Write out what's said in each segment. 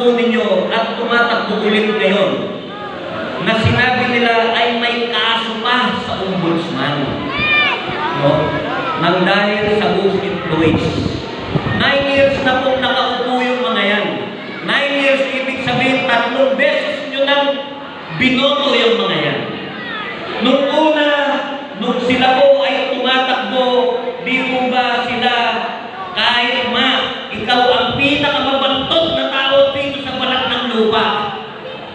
po ninyo at tumatakbo ulit ngayon na sinabi nila ay may kaso pa sa ombudsman, no? Nang dahil sa ghost employees. 9 years na pong nakaupo yung mga yan. 9 years, ibig sabihin 3 beses nyo nang binoto yung mga yan. Nung una, nung sila po ay tumatakbo, di po ba sila kahit ikaw ang pinakamabantot na tao dito sa balat ng lupa,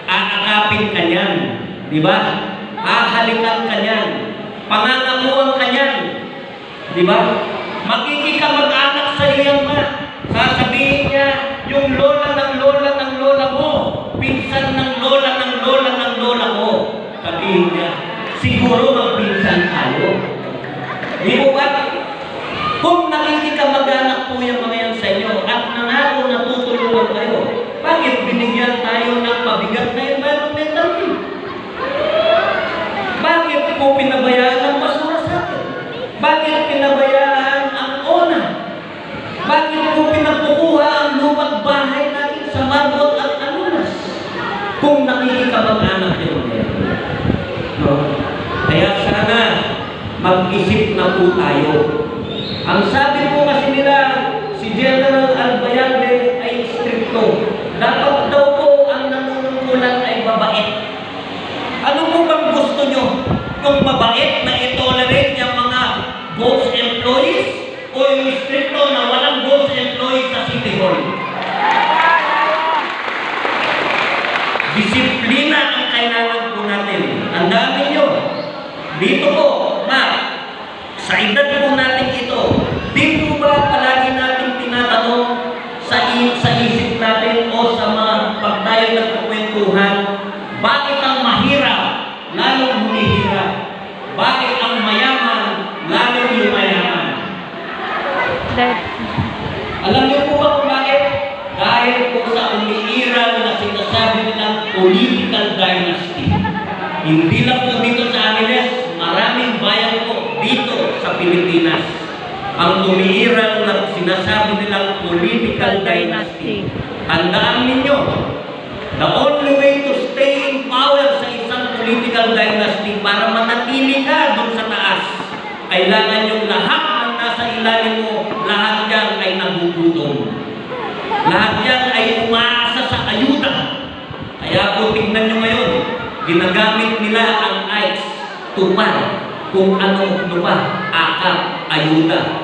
aakapin ka niyan, di ba? Hahalikan ka niyan, pangangakuan ka niyan, di ba? Makikikamag-anak sa iyo yan, sasabihin niya, yung lola ng lola ng lola mo, pinsan ng lola ng lola ng lola mo, sabihin niya, siguro magpinsan tayo. Di mo ba? Kung nakikikamag-anak po yung mga yan sa inyo at nangako na tutulungan kayo, bakit binigyan tayo ng pabigat na environmental fee? Bakit po pinabayaan ang basura sa atin? Bakit pinabayaan ang ONA? Bakit po pinakukuha ang lupa't bahay natin sa Marbot at Alunas? Kung nakikikamag-anak yun. No? Kaya sana mag-isip na po tayo. Ang sabi po kasi nila, si General Albayalde ay stricto. Dapat daw po ang nanunungkulan ay mabait. Ano po bang gusto nyo? Yung mabait na itolerate yung mga ghost employees o yung stricto na walang ghost employees sa City Hall? Disiplina ang kailangan po natin. Ang dami nyo. Dito po, sa edad po natin ito, di po ba palagi natin tinatanong sa isip natin o sa mga pagtayo nagkukwentuhan, bakit ang mahirap lalong humihirap? Bakit ang mayaman lalong yumayaman? Alam niyo po ba kung bakit? Dahil po sa umiiral na sinasabi nilang political dynasty. Hindi lang po dito sa Angeles, maraming bayan po dito sa Pilipinas ang umiiral na sinasabi nilang political dynasty. Tandaan ninyo, the only way to stay in power sa isang political dynasty para manatili ka doon sa taas, kailangan yung lahat ng nasa ilalim mo, lahat yan ay nagugutom. Lahat yan ay umaasa sa ayuda. Kaya po tingnan nyo ngayon, ginagamit nila ang ICE, tupad, kung ano pa, akap, ayuda.